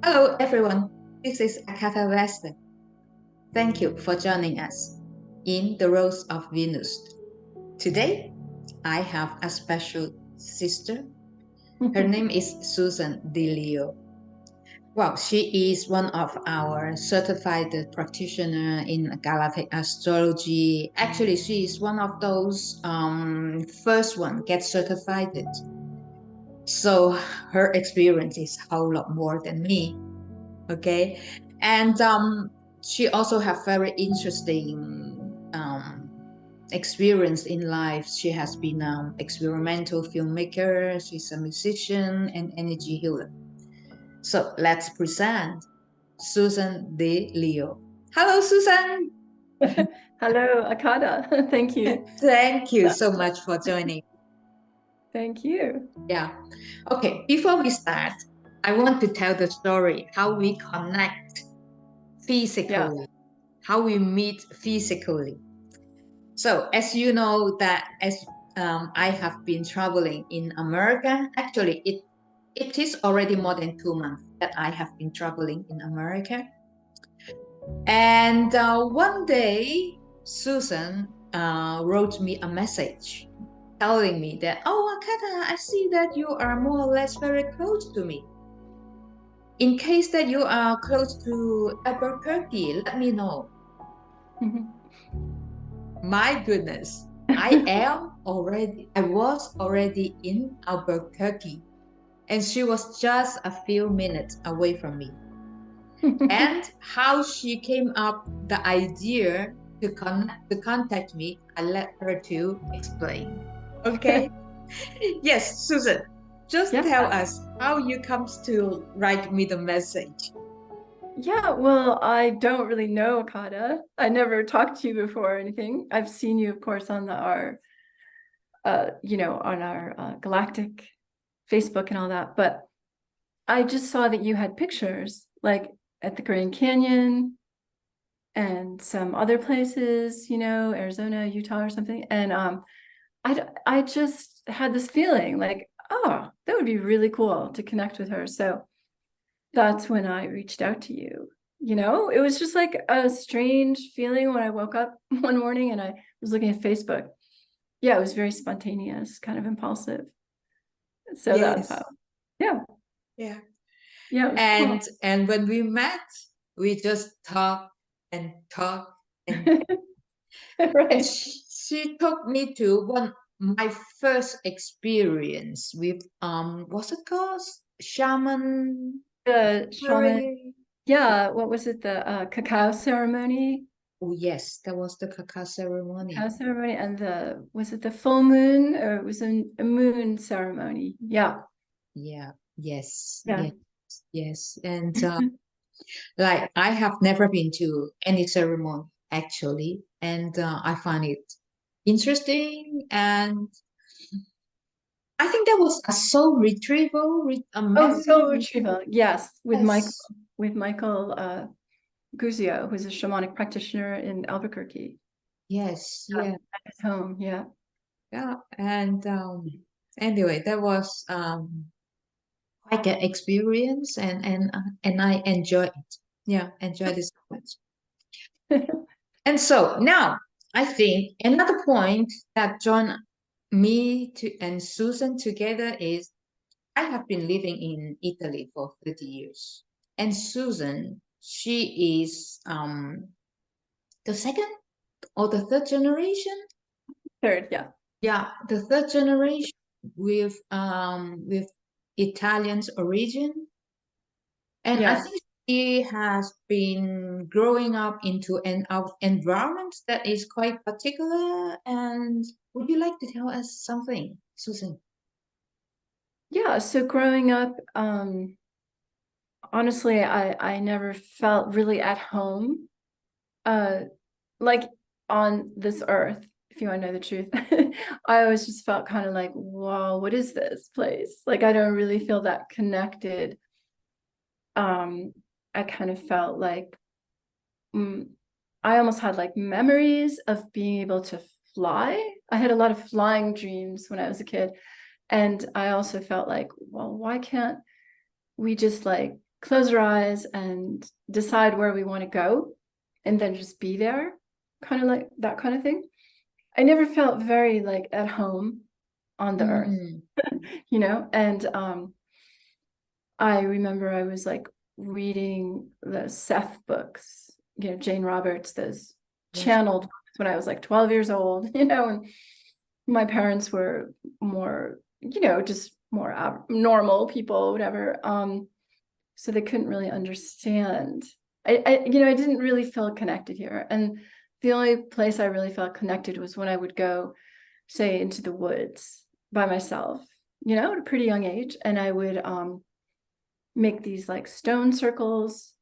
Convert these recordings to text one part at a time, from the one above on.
Hello, everyone. This is Akata Western. Thank you for joining us in the Rose of Venus. Today, I have a special sister. Her name is Susan DeLeo. Wow, she is one of our certified practitioner in galactic astrology. Actually, she is one of those first one get certified. So her experience is a whole lot more than me. Okay, and she also have very interesting experience in life. She has been an experimental filmmaker, she's a musician and energy healer. So let's present Susan DeLeo. Hello, Susan. Hello, Akata. Thank you. Thank you so much for joining. Thank you. Yeah. Okay, before we start, I want to tell the story how we connect physically, how we meet physically. So, as you know, that as I have been traveling in America, actually, it is already more than 2 months that I have been traveling in America. And one day, Susan wrote me a message telling me that, oh, Akata, I see that you are more or less very close to me. In case that you are close to Albuquerque, let me know. My goodness, I was already in Albuquerque, and she was just a few minutes away from me. And how she came up the idea to contact me, I let her to explain. Okay? Yes, Susan, just tell us how you comes to write me the message. Yeah, well, I don't really know Akata. I never talked to you before or anything. I've seen you, of course, on our galactic Facebook and all that. But I just saw that you had pictures, like at the Grand Canyon and some other places, Arizona, Utah, or something. And I just had this feeling like, oh, that would be really cool to connect with her. So that's when I reached out to you. It was just like a strange feeling when I woke up one morning and I was looking at Facebook. Yeah, it was very spontaneous, kind of impulsive. So that's how, yeah. Yeah. Yeah. And when we met, we just talk and talk and Right. and she took me to my first experience with what's it called? Shaman. The shaman. Yeah, what was it? The cacao ceremony. Oh yes, that was the cacao ceremony. Cacao ceremony, and was it the full moon, or it was a moon ceremony? Yeah. Yeah. Yes. Yeah. Yes. And like I have never been to any ceremony actually, and I find it interesting, and I think that was a soul retrieval, a memory. Soul retrieval. Yes, with Yes. Michael Guzio, who's a shamanic practitioner in Albuquerque. Yes. At his home. Yeah. Yeah. And anyway, that was quite an experience, and I enjoyed it. Yeah, enjoyed it so much. And so now I think another point that joined me and Susan together is I have been living in Italy for 30 years. And Susan, she is the second or the third generation? Third, yeah. Yeah, the third generation with Italian's origin. And I think she has been growing up into an environment that is quite particular. And would you like to tell us something, Susan? Yeah, so growing up, honestly, I never felt really at home, like on this earth, if you want to know the truth. I always just felt kind of like, wow, what is this place? Like, I don't really feel that connected. I kind of felt like I almost had like memories of being able to fly. I had a lot of flying dreams when I was a kid. And I also felt like, well, why can't we just like close our eyes and decide where we want to go and then just be there, kind of like that kind of thing. I never felt very like at home on the earth, you know? And I remember I was like reading the Seth books, you know, Jane Roberts, those channeled books when I was like 12 years old, you know, and my parents were more, you know, just more normal people, whatever. So they couldn't really understand. You know, I didn't really feel connected here. And the only place I really felt connected was when I would go, say, into the woods by myself, you know, at a pretty young age. And I would make these like stone circles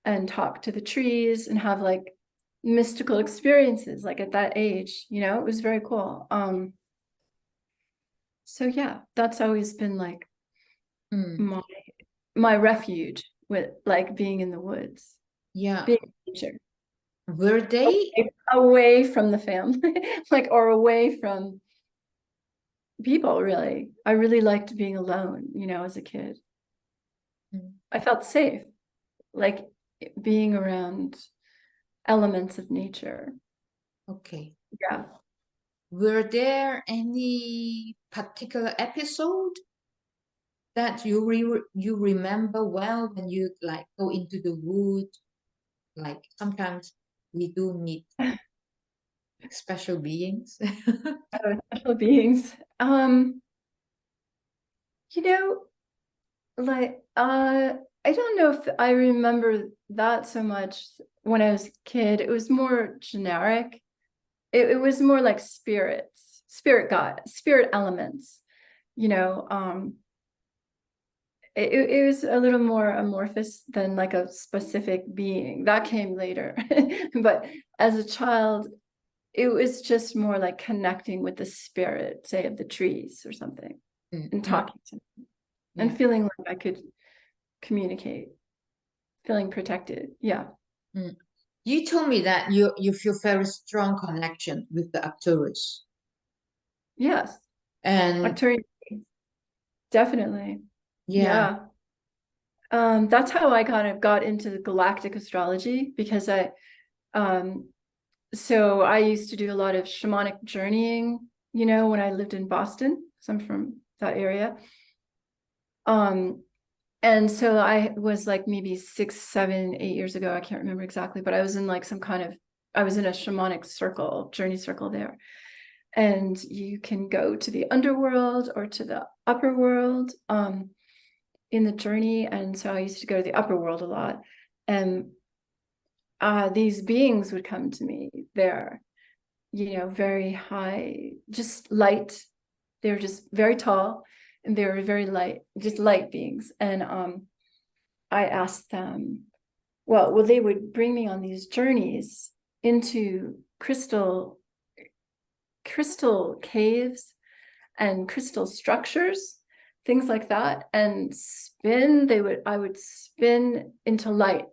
and talk to the trees and have like mystical experiences, like at that age, you know, it was very cool. So yeah, that's always been like my refuge, with like being in the woods. Yeah. Being in nature. Were they away from the family, like, or away from people, really. I really liked being alone, you know, as a kid. I felt safe, like being around elements of nature. okay? Yeah. Were there any particular episode that you remember well when you like go into the wood? Like sometimes we do meet special beings. Special beings. You know, like I don't know if I remember that so much when I was a kid. It was more generic. It was more like spirits, spirit God, spirit elements, you know. It was a little more amorphous than like a specific being. That came later. But as a child, it was just more like connecting with the spirit, say, of the trees or something, and talking to them and feeling like I could communicate, feeling protected. Yeah. You told me that you feel very strong connection with the Arcturus. Yes. And Arcturian, definitely. yeah. Yeah. That's how I kind of got into the galactic astrology, because so I used to do a lot of shamanic journeying, you know, when I lived in Boston, because I'm from that area. And so I was like maybe 6, 7, 8 years ago, I can't remember exactly, but I was in like I was in a shamanic circle, journey circle there. And you can go to the underworld or to the upper world in the journey. And so I used to go to the upper world a lot. And these beings would come to me there, you know, very high, just light. They were just very tall, and they were very light, just light beings. And I asked them, well, they would bring me on these journeys into crystal caves and crystal structures, things like that, and I would spin into light.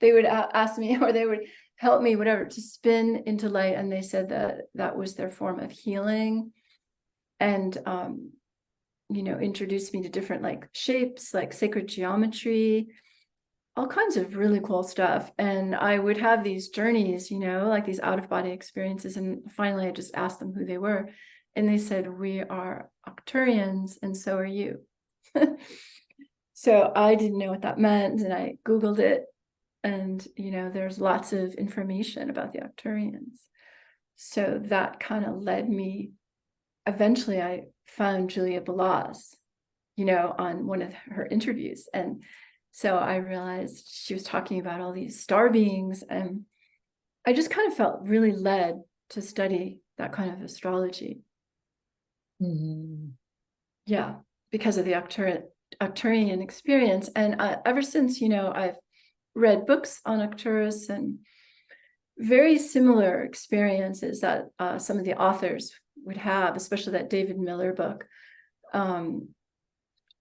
They would ask me, or they would help me, whatever, to spin into light. And they said that that was their form of healing. And you know, introduced me to different like shapes, like sacred geometry, all kinds of really cool stuff. And I would have these journeys, you know, like these out-of-body experiences. And finally, I just asked them who they were. And they said, we are Arcturians, and so are you. So I didn't know what that meant. And I Googled it. And, you know, there's lots of information about the Arcturians. So that kind of led me. Eventually, I found Julia Balaz, you know, on one of her interviews. And so I realized she was talking about all these star beings, and I just kind of felt really led to study that kind of astrology. Yeah, because of the Arcturian experience. And ever since, you know, I've read books on Arcturus and very similar experiences that some of the authors would have, especially that David Miller book.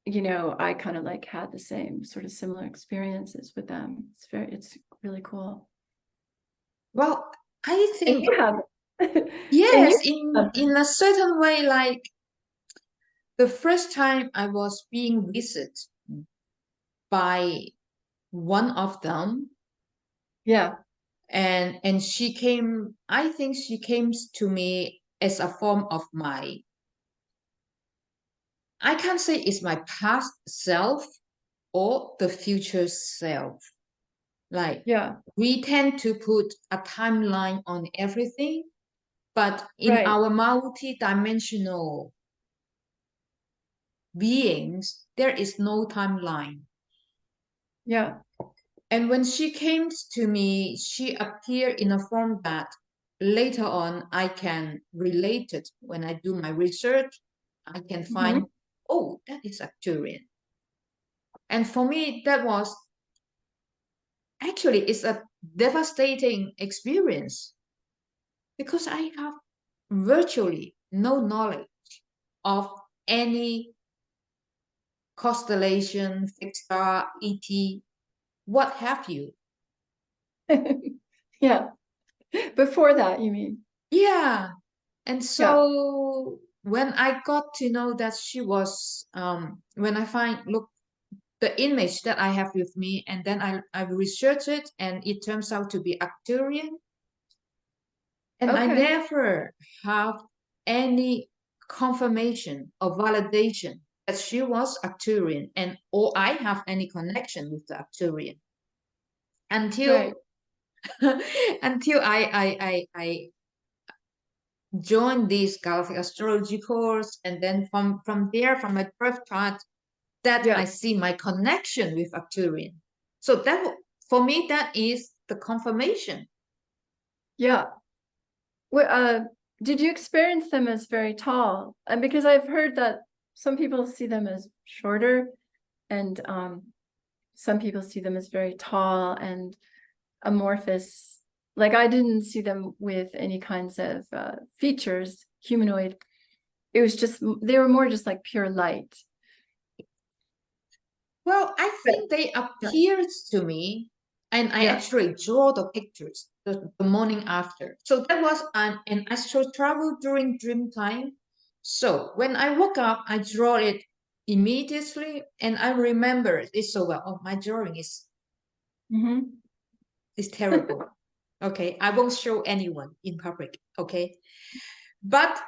You know, I kind of like had the same sort of similar experiences with them. It's really cool. Well, I And think you have, and yes, you in a certain way, like the first time I was being visited by one of them. Yeah. And she came, I think she came to me as a form of my, I can't say it's my past self or the future self. Like, Yeah. we tend to put a timeline on everything, but in Right. our multi-dimensional beings, there is no timeline. Yeah. And when she came to me, she appeared in a form that later on I can relate it. When I do my research, I can Hmm. find, oh, that is Arcturian. And for me, that was actually it's a devastating experience because I have virtually no knowledge of any constellation, fixed star, ET, what have you. Yeah. Before that, you mean? Yeah. And Yeah. so when I got to know that she was, when I look, the image that I have with me, and then I researched it, and it turns out to be Arcturian. And I Okay. never have any confirmation or validation that she was Arcturian, and or I have any connection with the Arcturian until Right. until I joined this galactic astrology course, and then from there, from my birth chart, that I Yeah. see my connection with Arcturian. So that for me, that is the confirmation. Yeah. Well, did you experience them as very tall? And because I've heard that some people see them as shorter, and some people see them as very tall and amorphous. Like I didn't see them with any kinds of features, humanoid. It was just they were more just like pure light. Well, I But think they yeah, appeared to me, and I yeah. actually draw the pictures the morning after. So that was an astral travel during dream time. So when I woke up, I draw it immediately, and I remember it so well. Oh, my drawing Hmm. is terrible. Okay, I won't show anyone in public. Okay, but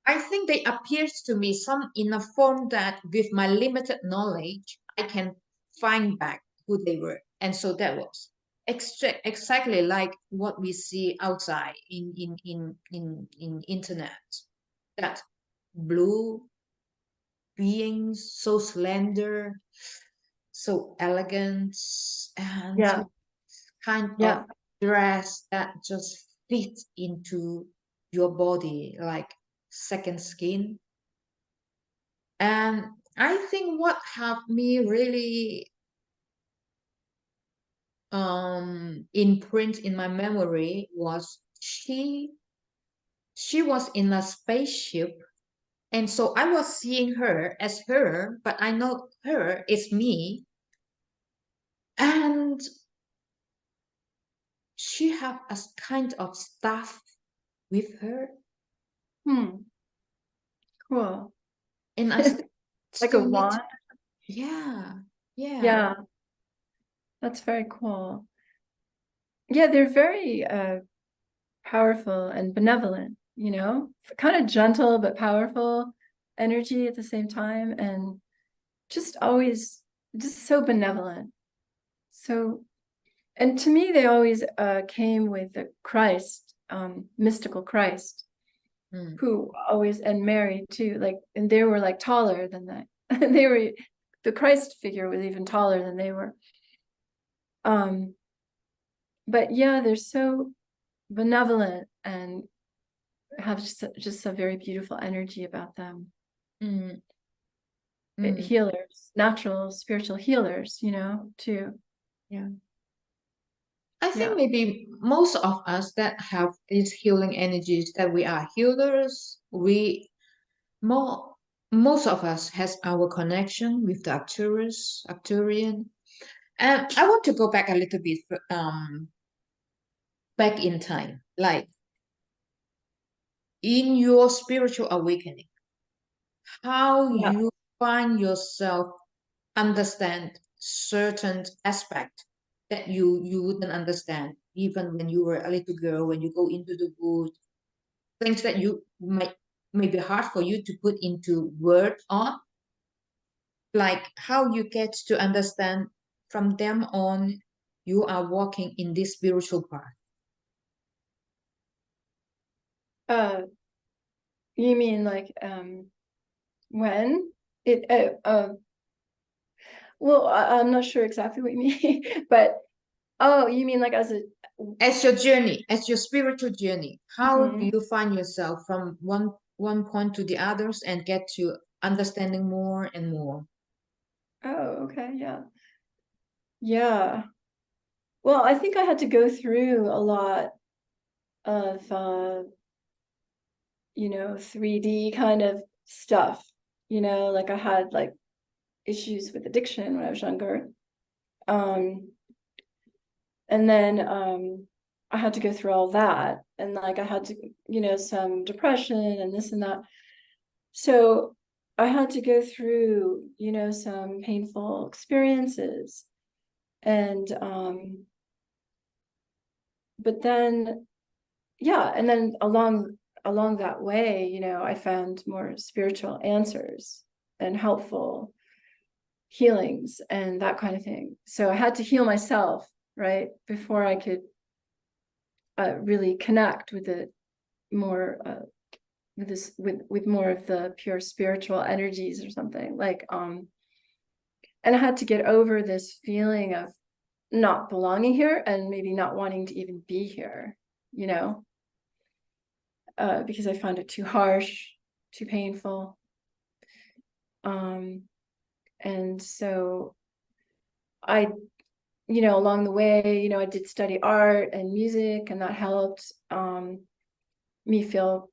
I think they appeared to me some in a form that, with my limited knowledge, I can find back who they were. And so that was exactly like what we see outside in internet. That blue beings, so slender, so elegant, and Yeah, kind of yeah, dress that just fits into your body like second skin. And I think what have me really imprint in my memory was she was in a spaceship, and so I was seeing her as her, but I know her is me, and she have a kind of staff with her, hmm, cool. and I Like a still need to, wand. yeah, yeah. Yeah, that's very cool. Yeah, they're very powerful and benevolent, kind of gentle but powerful energy at the same time, and just always just so benevolent. So, and to me, they always came with the Christ, mystical Christ, Mm. who always, and Mary too, like, and they were like taller than that. They were, the Christ figure was even taller than they were. But yeah, they're so benevolent and have just a very beautiful energy about them. Mm. Mm. Healers, natural spiritual healers, too. Yeah. I think Yeah, maybe most of us that have these healing energies, that we are healers, we more most of us has our connection with the Arcturian. And I want to go back a little bit, back in time, like in your spiritual awakening, how yeah. you find yourself understand certain aspect that you wouldn't understand even when you were a little girl, when you go into the wood, things that you may be hard for you to put into word on, like how you get to understand from them on you are walking in this spiritual path. You mean like when it well, I'm not sure exactly what you mean, but oh, you mean like as your journey, as your spiritual journey, how do Mhm. you find yourself from one point to the others and get to understanding more and more? Oh, okay, yeah. Yeah. Well, I think I had to go through a lot of 3D kind of stuff. Like I had like issues with addiction when I was younger. Um, and then I had to go through all that. And like I had to, some depression and this and that. So I had to go through, some painful experiences. And but then yeah, and then along that way, I found more spiritual answers and helpful healings and that kind of thing. So I had to heal myself, right, before I could really connect with it more with more of the pure spiritual energies or something like and I had to get over this feeling of not belonging here and maybe not wanting to even be here, you know because I found it too harsh, too painful. And so I, along the way, I did study art and music, and that helped me feel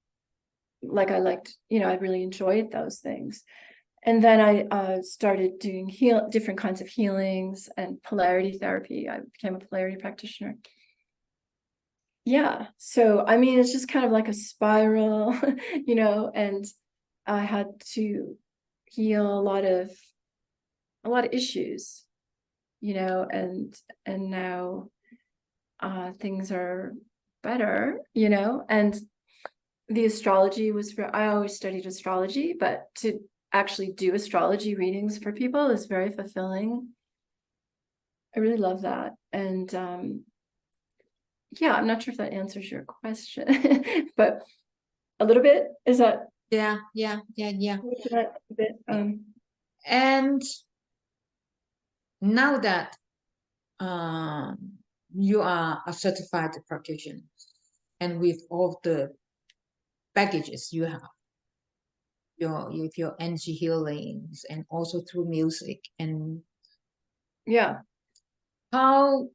like I liked, I really enjoyed those things. And then I started doing different kinds of healings and polarity therapy. I became a polarity practitioner. Yeah. So, I mean, it's just kind of like a spiral, and I had to heal a lot of issues, and now things are better, and the astrology I always studied astrology, but to actually do astrology readings for people is very fulfilling. I really love that. And yeah, I'm not sure if that answers your question, but a little bit. Is that Yeah. a bit And now that um, you are a certified practitioner, and with all the packages you have, your energy healings, and also through music, and yeah. how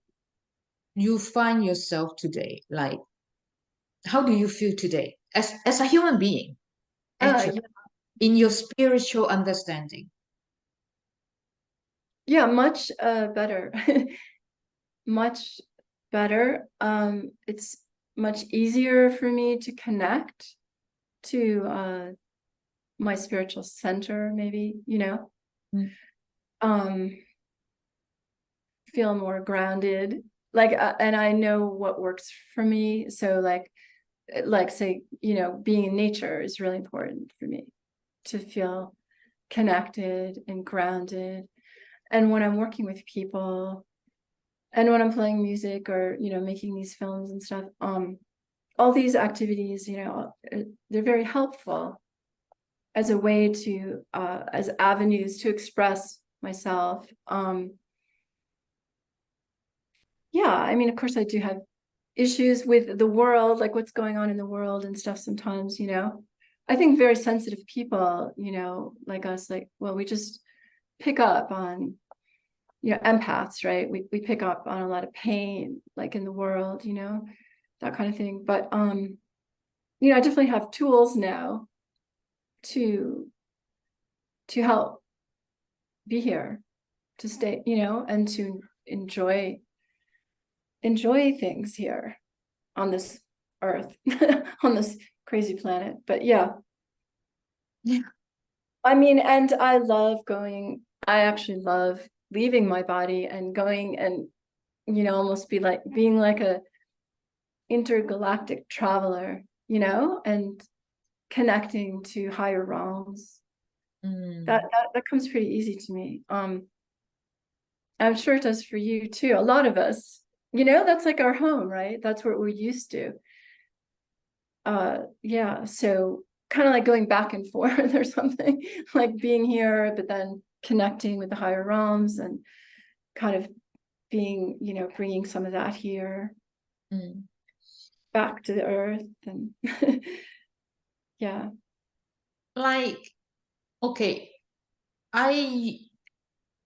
you find yourself today, like how do you feel today as a human being, actually, Yeah. in your spiritual understanding? Yeah, much better. Much better. It's much easier for me to connect to my spiritual center, maybe, Mm. um, feel more grounded. Like, and I know what works for me. So like say, being in nature is really important for me to feel connected and grounded. And when I'm working with people and when I'm playing music or, making these films and stuff, all these activities, they're very helpful as a way to, as avenues to express myself. Yeah, I mean, of course, I do have issues with the world, like what's going on in the world and stuff sometimes, I think very sensitive people, like us, like, well, we just pick up on, empaths, right? We pick up on a lot of pain, like in the world, that kind of thing. But, I definitely have tools now to help be here, to stay, and to enjoy things here on this earth, on this crazy planet. But yeah, Yeah. I mean, and I love going I actually love leaving my body and going and, almost being like a intergalactic traveler, and connecting to higher realms. That comes pretty easy to me. I'm sure it does for you too. A lot of us, that's like our home, right? That's what we're used to. Yeah, so kind of like going back and forth or something, like being here, but then connecting with the higher realms and kind of being, bringing some of that here back to the earth. And yeah. Like, okay, I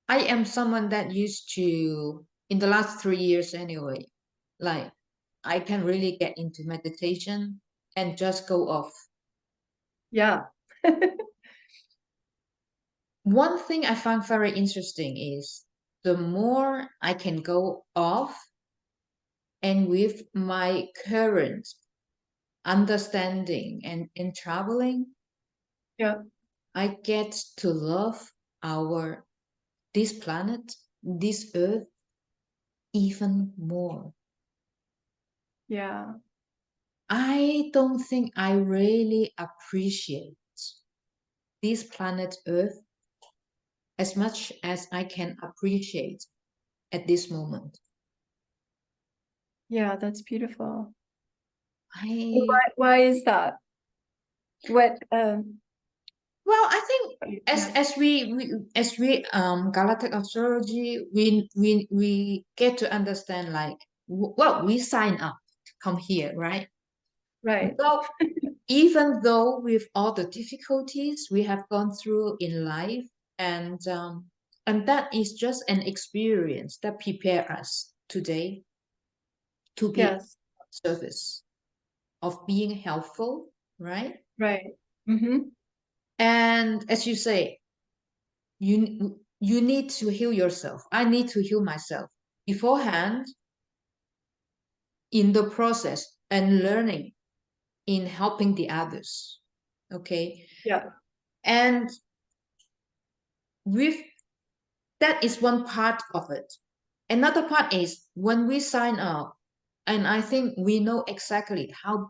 I am someone that used to, in the last 3 years anyway, like I can really get into meditation and just go off. Yeah. One thing I find very interesting is the more I can go off and with my current understanding and in traveling, Yeah. I get to love our this planet, this earth even more. Yeah. I don't think I really appreciate this planet Earth as much as I can appreciate at this moment. Yeah, that's beautiful. I Why is that? What well, I think as yeah, Galactic Astrology, we get to understand like well, we sign up to come here, right? right. Well, even though with all the difficulties we have gone through in life, and that is just an experience that prepare us today to be Yes, service of being helpful, right? right. Mm-hmm. And as you say, you need to heal yourself. I need to heal myself beforehand in the process and learning in helping the others. Okay. Yeah. And with that is one part of it. Another part is when we sign up, and I think we know exactly how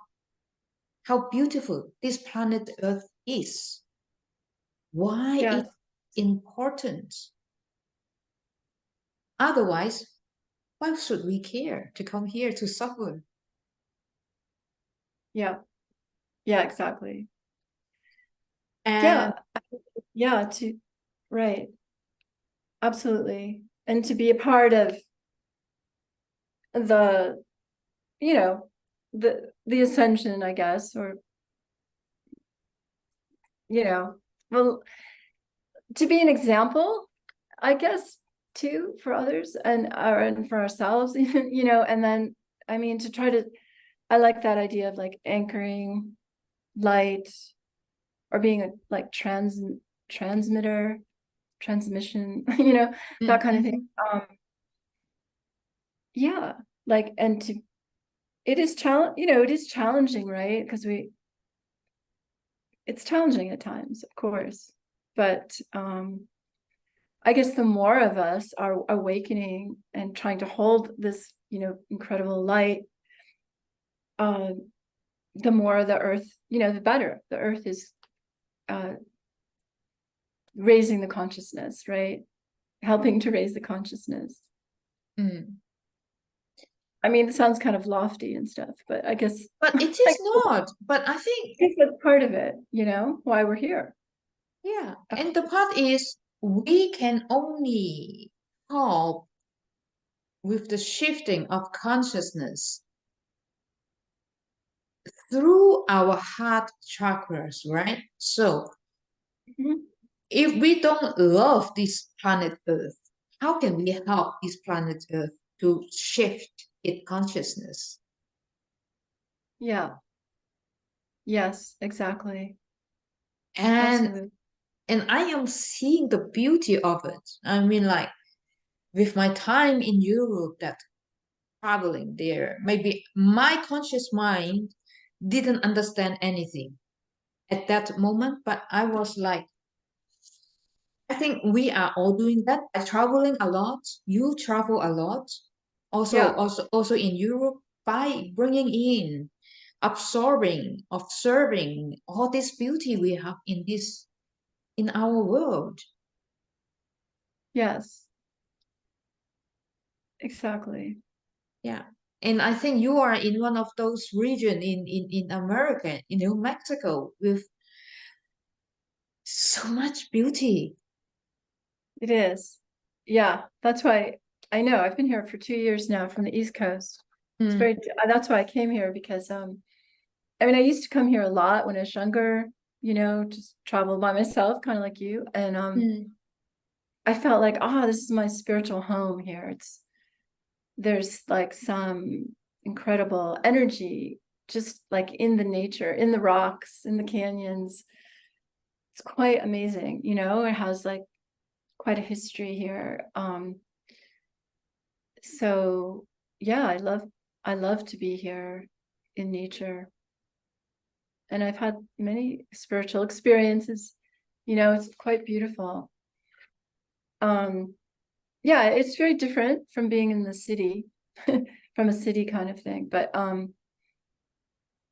beautiful this planet Earth is, why it's Yes. important. Otherwise, why should we care to come here to suffer? Yeah. Yeah, exactly. And Yeah. Yeah, right. Absolutely. And to be a part of the, you know, the ascension, I guess, or well, to be an example, I guess, too, for others and for ourselves, even, and then I mean to try to I like that idea of like anchoring light or being a like transmitter, transmission, that kind of mhm, thing. Yeah, like and to it is it is challenging, right? Because it's challenging at times, of course. But I guess the more of us are awakening and trying to hold this, incredible light, uh, the more the earth, the better. The earth is uh, raising the consciousness, right? Helping to raise the consciousness. mm. I mean, it sounds kind of lofty and stuff, but I guess But it I is not. But I think, guess that's part of it, why we're here. yeah. And the part is we can only help with the shifting of consciousness through our heart chakras, right? So Mhm. if we don't love this planet Earth, how can we help this planet Earth to shift its consciousness? Yeah. Yes, exactly. And Absolutely. and I am seeing the beauty of it. I mean, like with my time in Europe, that traveling there, maybe my conscious mind didn't understand anything at that moment, but I was like I think we are all doing that by traveling a lot. You travel a lot, also, Yeah. also in Europe, by bringing in, absorbing, observing all this beauty we have in our world. Yes, exactly. Yeah. And I think you are in one of those region in America, in New Mexico, with so much beauty. It is. Yeah, that's why I know I've been here for 2 years now from the East Coast. It's Mm, very, that's why I came here because I mean I used to come here a lot when I was younger, just travel by myself, kind of like you. And mm, I felt like, oh, this is my spiritual home here. There's like some incredible energy just like in the nature, in the rocks, in the canyons. It's quite amazing, it has like quite a history here. So yeah, I love to be here in nature. And I've had many spiritual experiences. It's quite beautiful. Um, yeah, it's very different from being in the city, from a city kind of thing. But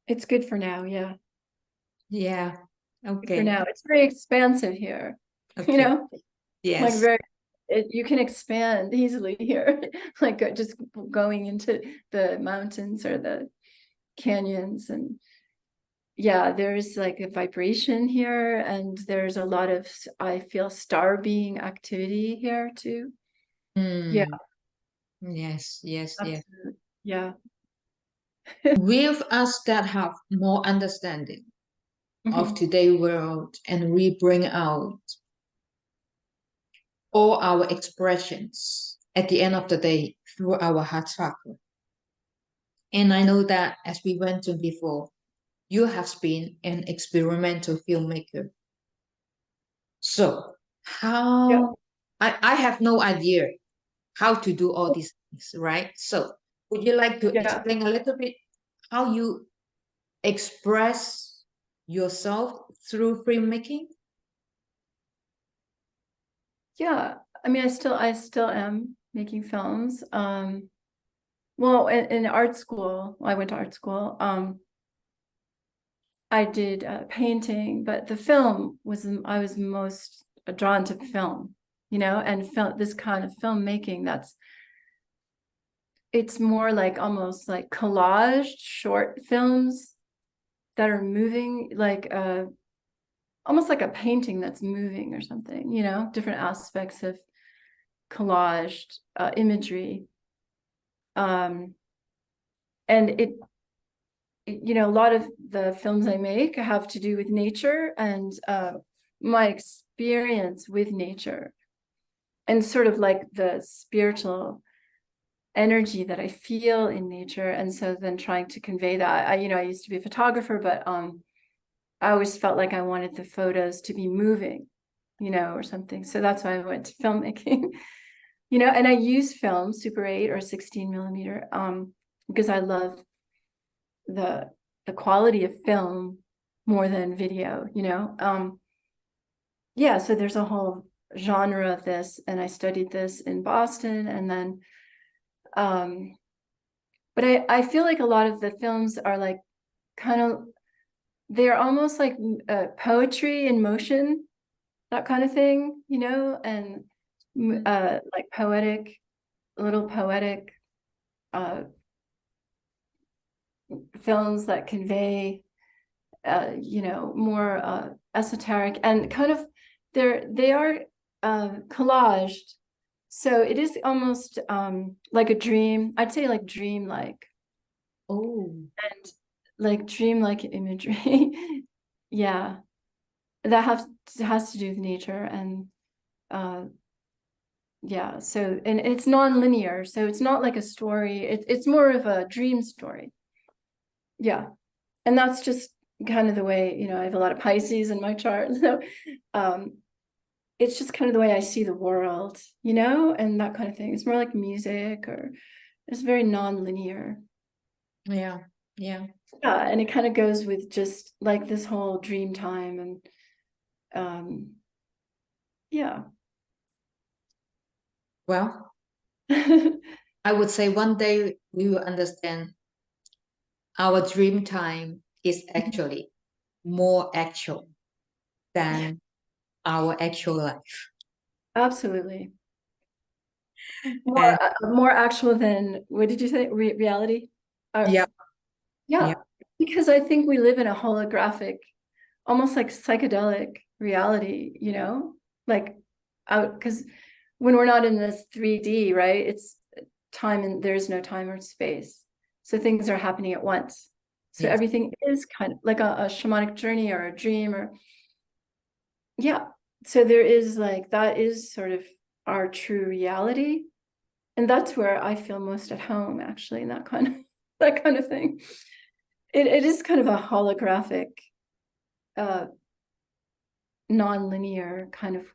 it's good for now, yeah. yeah. Good for Okay. now. It's very expansive here, you Okay. know, like Yes. you can expand easily here, like just going into the mountains or the canyons. And yeah, there's like a vibration here, and there's a lot of, I feel, star being activity here too. Yeah, Mm, yes, yes, yes. absolutely. Yeah. With us that have more understanding of Mhm. today world, and we bring out all our expressions at the end of the day through our heart chakra. And I know that as we went to before, you have been an experimental filmmaker. So Yeah. how I have no idea how to do all these things, right? So would you like to Yeah. explain a little bit how you express yourself through filmmaking? Yeah. I mean, I still am making films. Well, in art school, I went to art school. I did painting, but the film I was most drawn to film, and film, this kind of filmmaking it's more like almost like collaged short films that are moving, like almost like a painting that's moving or something, different aspects of collaged imagery. Um, and a lot of the films I make have to do with nature and my experience with nature, and sort of like the spiritual energy that I feel in nature. And so then trying to convey that. I used to be a photographer, but I always felt like I wanted the photos to be moving, or something. So that's why I went to filmmaking. And I use film, Super 8 or 16 millimeter, because I love the quality of film more than video. Yeah, so there's a whole genre of this, and I studied this in Boston. And then um but I feel like a lot of the films are like kind of, they're almost like poetry in motion, that kind of thing, and like poetic, little poetic uh films that convey more esoteric, and kind of, they are collaged. So it is almost like a dream. I'd say like dream-like, Oh, and like dream-like imagery. Yeah, that has to do with nature. And uh yeah, so, and it's non-linear, so it's not like a story. It's more of a dream story. Yeah. And that's just kind of the way, I have a lot of Pisces in my chart. So um, it's just kind of the way I see the world, and that kind of thing. It's more like music, or it's very non-linear. yeah, yeah. Yeah, and it kind of goes with just like this whole dream time. And Yeah. Well, I would say one day we will understand our dream time is actually more actual than our actual life. Absolutely. And More actual than, what did you say? Reality? yeah, yeah, Yeah, because I think we live in a holographic, almost like psychedelic reality, you know, like out, because when we're not in this 3D, right, it's time and there's no time or space. So things are happening at once. So yes, everything is kind of like a shamanic journey or a dream, or yeah. So there is like, that is sort of our true reality. And that's where I feel most at home, actually, in that kind of that kind of thing. It is kind of a holographic, uh, non-linear kind of,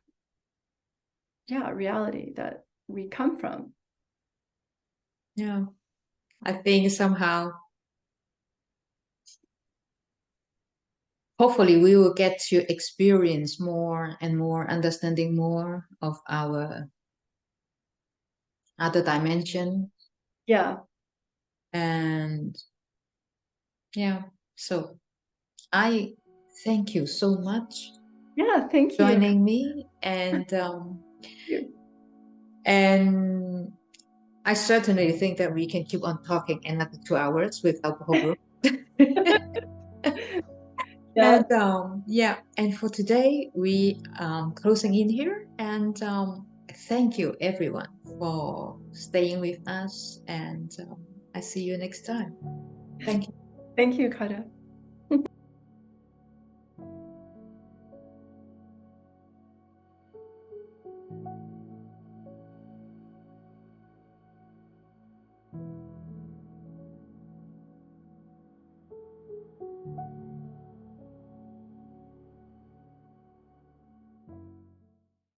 yeah, reality that we come from. yeah. I think somehow, hopefully, we will get to experience more and more, understanding more of our other dimension. Yeah. And yeah, so I thank you so much Yeah, thank you. joining me, and I certainly think that we can keep on talking another 2 hours with our whole group. Yeah. And yeah, and for today we closing in here, and thank you everyone for staying with us, and I see you next time. Thank you. Thank you, Akata.